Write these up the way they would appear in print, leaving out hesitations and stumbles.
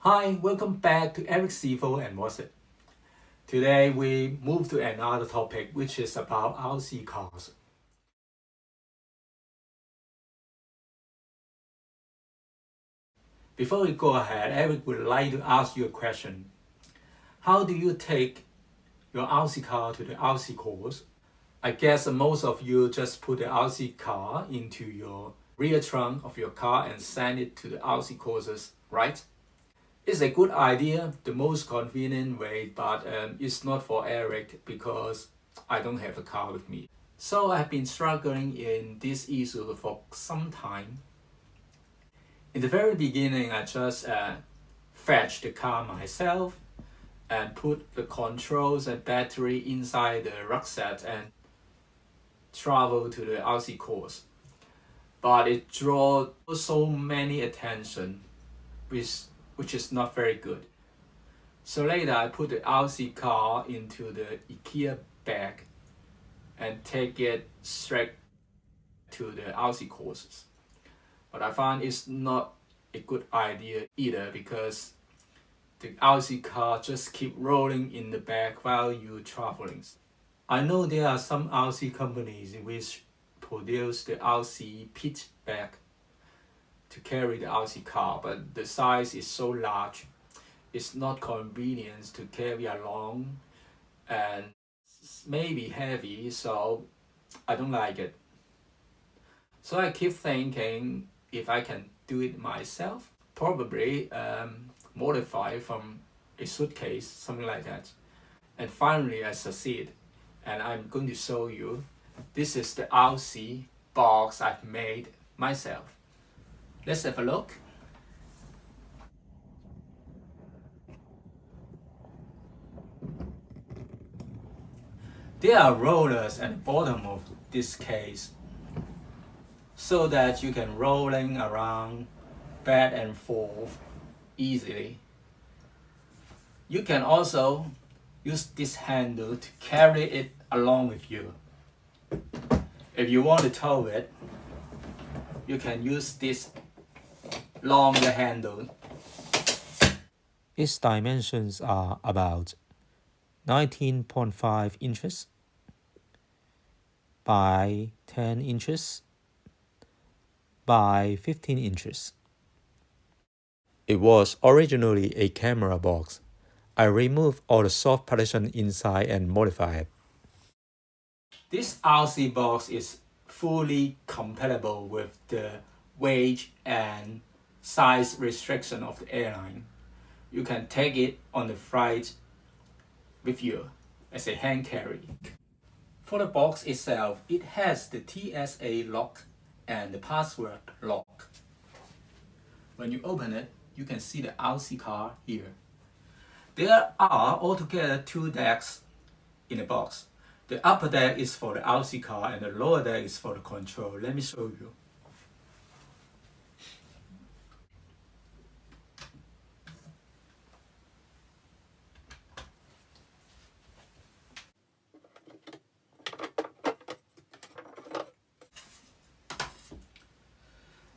Hi, welcome back to Eric Sivo and What's It. Today we move to another topic which is about RC cars. Before we go ahead, Eric would like to ask you a question. How do you take your RC car to the RC course? I guess most of you just put the RC car into your rear trunk of your car and send it to the RC courses, right? It's a good idea, the most convenient way, but it's not for Eric because I don't have a car with me. So I've been struggling in this issue for some time. In the very beginning, I just fetched the car myself and put the controls and battery inside the rucksack and travel to the RC course. But it draws so many attention, which is not very good. So later I put the RC car into the IKEA bag and take it straight to the RC courses. But I find it's not a good idea either because the RC car just keep rolling in the back while you're traveling. I know there are some RC companies which produce the RC pit bag to carry the RC car, but the size is so large, it's not convenient to carry along and maybe heavy, so I don't like it. So I keep thinking if I can do it myself, probably modify from a suitcase, something like that. And finally I succeed, and I'm going to show you. This is the RC box I've made myself. Let's have a look. There are rollers at the bottom of this case so that you can rolling around back and forth easily. You can also use this handle to carry it along with you. If you want to tow it, you can use this longer handle. Its dimensions are about 19.5 inches by 10 inches by 15 inches. It was originally a camera box. I removed all the soft partition inside and modified it. This RC box is fully compatible with the weight and size restriction of the airline. You can take it on the flight with you as a hand carry. For the box itself, it has the TSA lock and the password lock. When you open it, you can see the RC car here. There are altogether 2 decks in the box. The upper deck is for the RC car and the lower deck is for the control. Let me show you.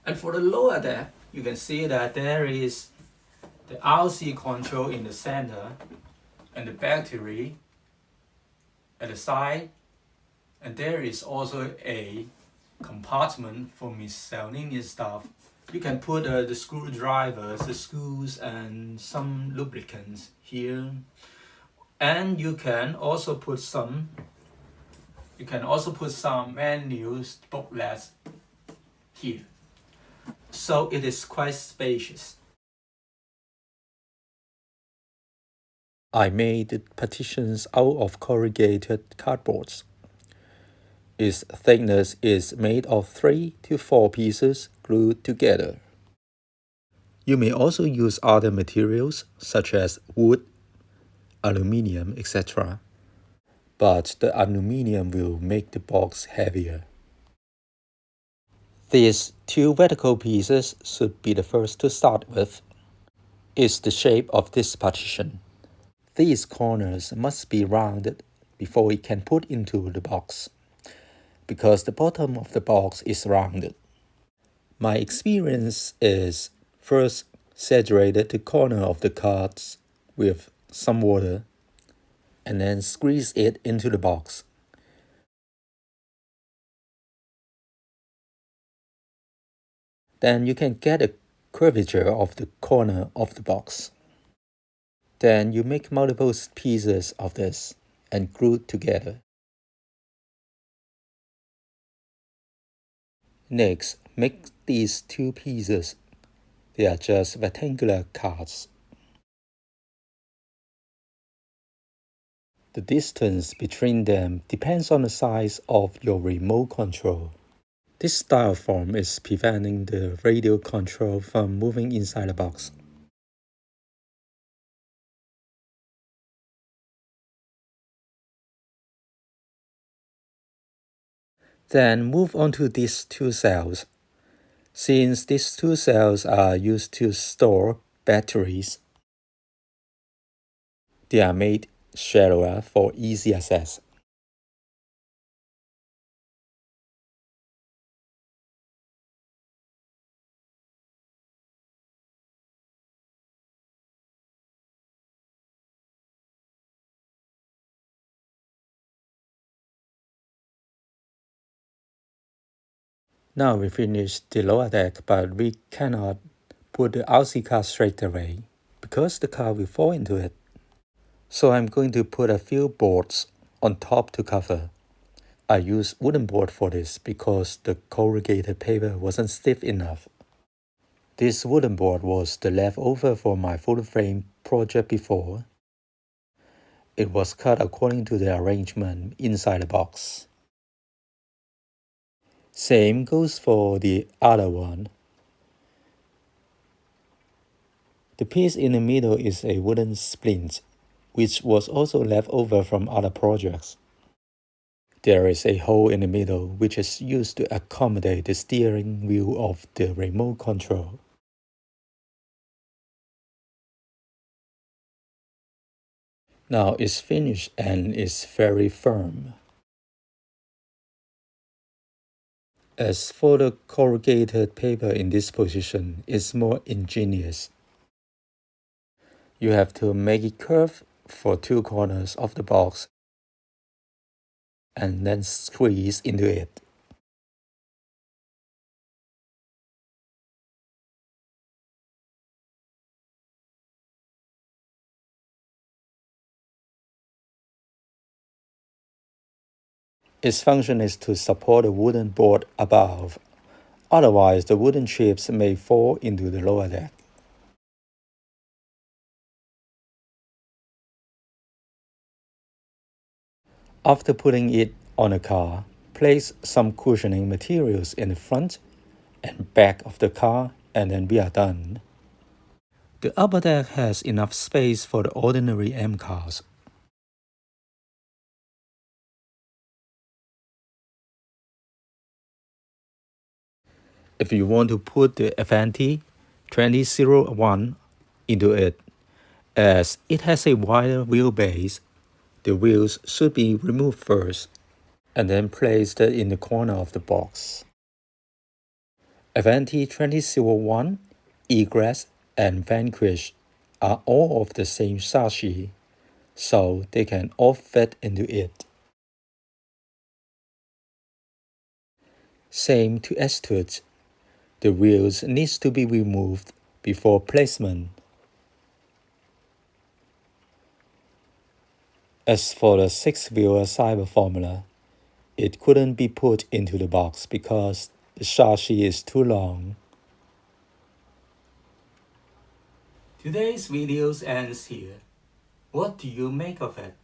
And for the lower deck, you can see that there is the RC control in the center and the battery at the side, and there is also a compartment for miscellaneous stuff. You can put the screwdrivers, the screws, and some lubricants here, and you can also put some menus booklets here. So it is quite spacious. I made the partitions out of corrugated cardboard. Its thickness is made of 3 to 4 pieces glued together. You may also use other materials such as wood, aluminium, etc. But the aluminium will make the box heavier. These 2 vertical pieces should be the first to start with. It's the shape of this partition. These corners must be rounded before it can put into the box, because the bottom of the box is rounded. My experience is first Saturate the corner of the cards with some water and then squeeze it into the box. Then you can get a curvature of the corner of the box. Then you make multiple pieces of this and glue it together. Next, make these two pieces. They are just rectangular cards. The distance between them depends on the size of your remote control. This styrofoam is preventing the radio control from moving inside the box. Then move on to these two cells. Since these two cells are used to store batteries, they are made shallower for easy access. Now we finished the lower deck, but we cannot put the RC car straight away because the car will fall into it. So I'm going to put a few boards on top to cover. I used wooden board for this because the corrugated paper wasn't stiff enough. This wooden board was the leftover from my photo frame project before. It was cut according to the arrangement inside the box. Same goes for the other one. The piece in the middle is a wooden splint, which was also left over from other projects. There is a hole in the middle which is used to accommodate the steering wheel of the remote control. Now it's finished and is very firm. As for the corrugated paper in this position, it's more ingenious. You have to make it curve for two corners of the box and then squeeze into it. Its function is to support the wooden board above, otherwise the wooden chips may fall into the lower deck. After putting it on a car, place some cushioning materials in the front and back of the car and then we are done. The upper deck has enough space for the ordinary M cars. If you want to put the Avanti 2001 into it, as it has a wider wheelbase, the wheels should be removed first and then placed in the corner of the box. Avanti 2001, Egress, and Vanquish are all of the same chassis, so they can all fit into it. Same to Etude. The wheels needs to be removed before placement. As for the 6-wheeler Cyber Formula, it couldn't be put into the box because the chassis is too long. Today's video ends here. What do you make of it?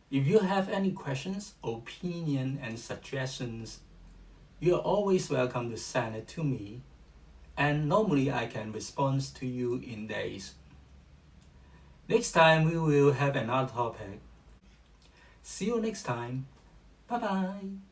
If you have any questions, opinion, and suggestions, you are always welcome to send it to me, and normally I can respond to you in days. Next time we will have another topic. See you next time. Bye bye.